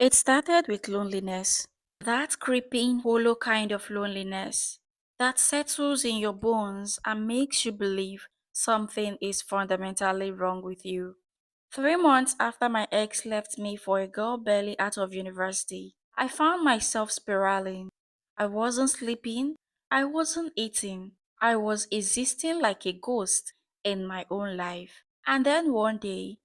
It started with loneliness. That creeping, hollow kind of loneliness that settles in your bones and makes you believe something is fundamentally wrong with you. 3 months after my ex left me for a girl barely out of university, I found myself spiraling. I wasn't sleeping, I wasn't eating, I was existing like a ghost in my own life. And then one day,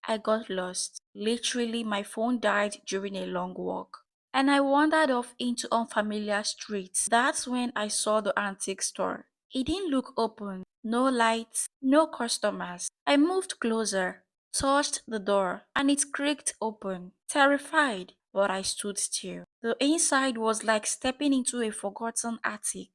I got lost. Literally, my phone died during a long walk. And I wandered off into unfamiliar streets. That's when I saw the antique store. It didn't look open. No lights, no customers. I moved closer, touched the door, and it creaked open. Terrified, but I stood still. The inside was like stepping into a forgotten attic.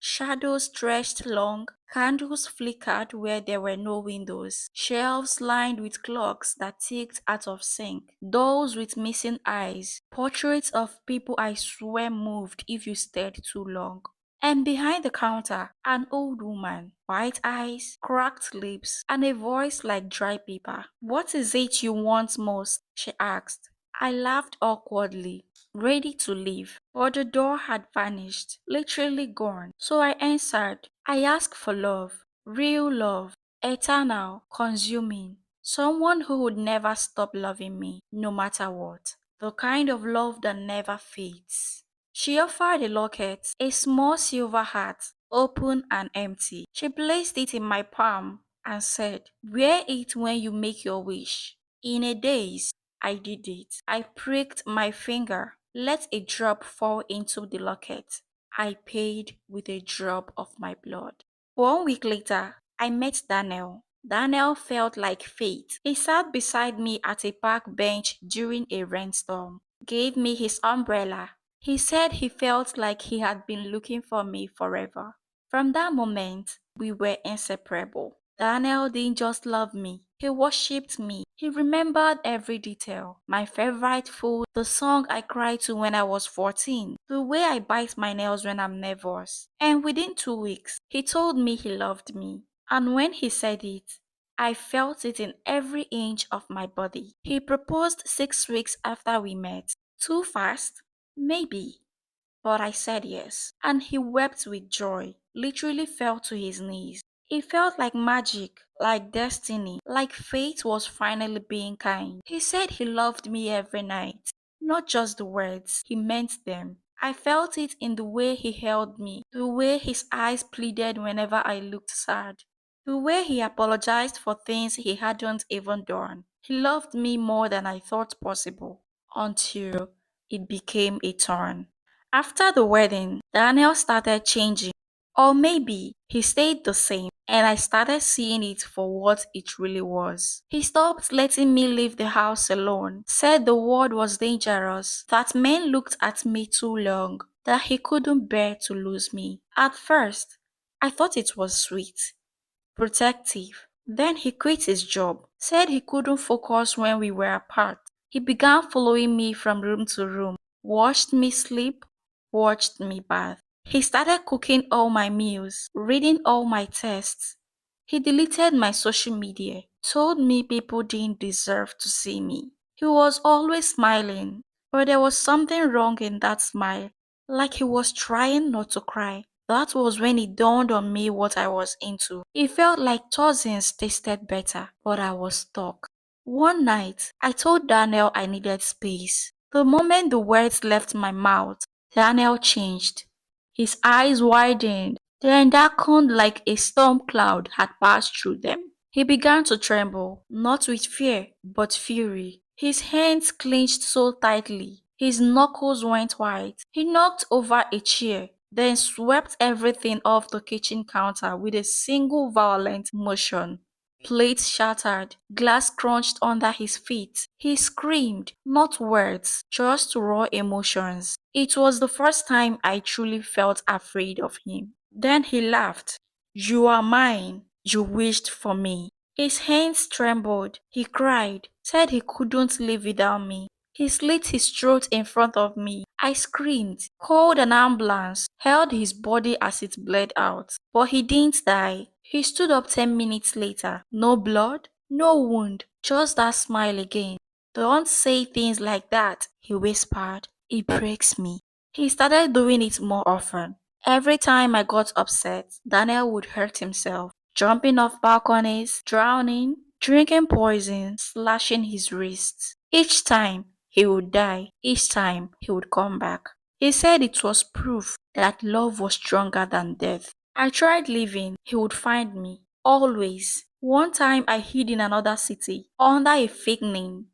Shadows stretched long, candles flickered where there were no windows, shelves lined with clocks that ticked out of sync, dolls with missing eyes, portraits of people I swear moved if you stared too long. And behind the counter, an old woman, white eyes, cracked lips, and a voice like dry paper. "What is it you want most?" she asked. I laughed awkwardly, ready to leave, but the door had vanished, literally gone. So I answered, "I ask for love, real love, eternal, consuming, someone who would never stop loving me, no matter what. The kind of love that never fades." She offered a locket, a small silver heart, open and empty. She placed it in my palm and said, "Wear it when you make your wish." In a daze, I did it. I pricked my finger, let a drop fall into the locket. I paid with a drop of my blood. 1 week later, I met Daniel. Daniel felt like fate. He sat beside me at a park bench during a rainstorm, gave me his umbrella. He said he felt like he had been looking for me forever. From that moment, we were inseparable. Daniel didn't just love me, he worshipped me. He remembered every detail. My favorite food, the song I cried to when I was 14, the way I bite my nails when I'm nervous. And within 2 weeks, he told me he loved me. And when he said it, I felt it in every inch of my body. He proposed 6 weeks after we met. Too fast? Maybe. But I said yes, and he wept with joy, literally fell to his knees. It felt like magic, like destiny, like fate was finally being kind. He said he loved me every night, not just the words, he meant them. I felt it in the way he held me, the way his eyes pleaded whenever I looked sad, the way he apologized for things he hadn't even done. He loved me more than I thought possible, until it became a turn. After the wedding, Daniel started changing. Or maybe he stayed the same, and I started seeing it for what it really was. He stopped letting me leave the house alone, said the world was dangerous, that men looked at me too long, that he couldn't bear to lose me. At first, I thought it was sweet, protective. Then he quit his job, said he couldn't focus when we were apart. He began following me from room to room, watched me sleep, watched me bath. He started cooking all my meals, reading all my tests. He deleted my social media, told me people didn't deserve to see me. He was always smiling, but there was something wrong in that smile, like he was trying not to cry. That was when it dawned on me what I was into. It felt like Tozzins tasted better, but I was stuck. One night, I told Daniel I needed space. The moment the words left my mouth, Daniel changed. His eyes widened, then darkened like a storm cloud had passed through them. He began to tremble, not with fear, but fury. His hands clenched so tightly, his knuckles went white. He knocked over a chair, then swept everything off the kitchen counter with a single violent motion. Plates shattered, glass crunched under his feet. He screamed, not words, just raw emotions. It was the first time I truly felt afraid of him. Then he laughed. "You are mine. You wished for me." His hands trembled. He cried, said he couldn't live without me. He slit his throat in front of me. I screamed, called an ambulance, held his body as it bled out. But he didn't die. He stood up 10 minutes later. No blood, no wound, just that smile again. Don't say things like that, he whispered. It breaks me. He started doing it more often. Every time I got upset, Daniel would hurt himself, jumping off balconies, drowning, drinking poison, slashing his wrists. Each time he would die, each time he would come back. He said it was proof that love was stronger than death. I tried leaving, he would find me. Always. One time I hid in another city under a fake name.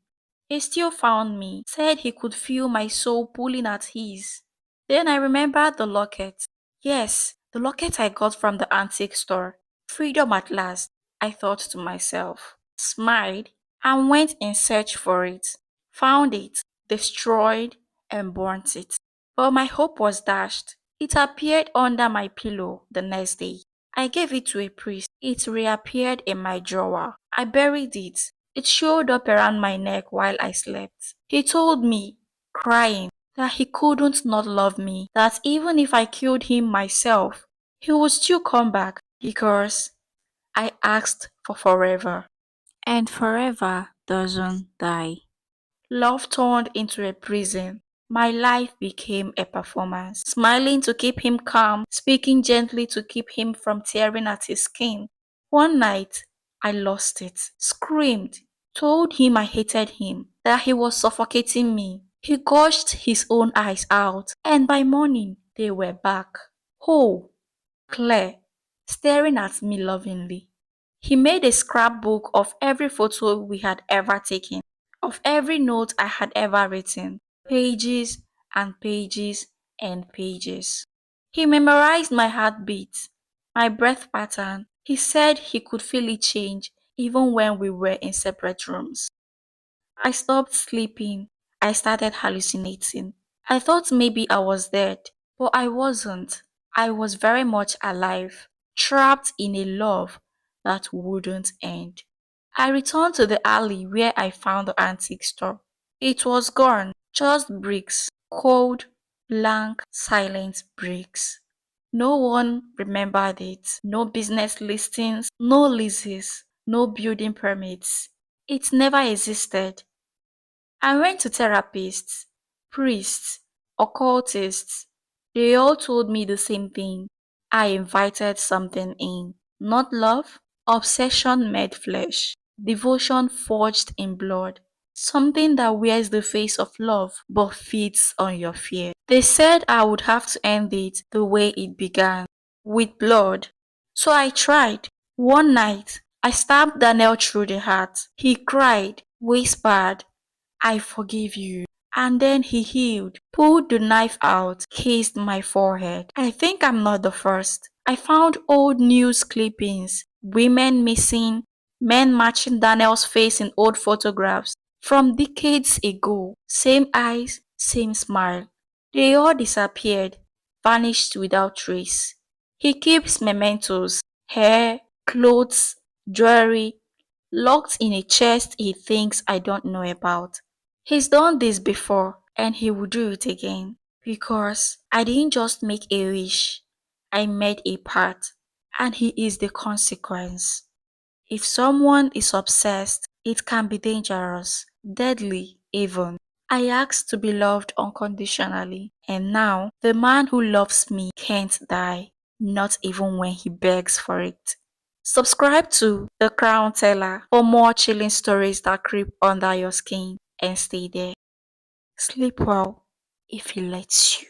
He still found me, said he could feel my soul pulling at his. Then I remembered the locket. Yes, the locket I got from the antique store. Freedom at last, I thought to myself. Smiled and went in search for it. Found it, destroyed, and burnt it. But my hope was dashed. It appeared under my pillow the next day. I gave it to a priest. It reappeared in my drawer. I buried it. It showed up around my neck while I slept. He told me, crying, that he couldn't not love me, that even if I killed him myself, he would still come back because I asked for forever. And forever doesn't die. Love turned into a prison. My life became a performance. Smiling to keep him calm, speaking gently to keep him from tearing at his skin. One night, I lost it, screamed, told him I hated him, that he was suffocating me. He gushed his own eyes out, and by morning, they were back. Whole, clear, staring at me lovingly. He made a scrapbook of every photo we had ever taken, of every note I had ever written, pages and pages and pages. He memorized my heartbeat, my breath pattern. He said he could feel it change even when we were in separate rooms. I stopped sleeping. I started hallucinating. I thought maybe I was dead, but I wasn't. I was very much alive, trapped in a love that wouldn't end. I returned to the alley where I found the antique store. It was gone, just bricks, cold, blank, silent bricks. No one remembered it. No business listings, no leases, no building permits. It never existed. I went to therapists, priests, occultists. They all told me the same thing. I invited something in. Not love, obsession made flesh, devotion forged in blood. Something that wears the face of love but feeds on your fear. They said I would have to end it the way it began, with blood. So I tried. One night, I stabbed Daniel through the heart. He cried, whispered, I forgive you. And then he healed, pulled the knife out, cased my forehead. I think I'm not the first. I found old news clippings, women missing, men matching Daniel's face in old photographs from decades ago. Same eyes, same smile. They all disappeared, vanished without trace. He keeps mementos, hair, clothes, jewelry, locked in a chest he thinks I don't know about. He's done this before and he will do it again because I didn't just make a wish, I made a part, and he is the consequence. If someone is obsessed, it can be dangerous, deadly even. I asked to be loved unconditionally, and now the man who loves me can't die, not even when he begs for it. Subscribe to The Crown Teller for more chilling stories that creep under your skin and stay there. Sleep well if he lets you.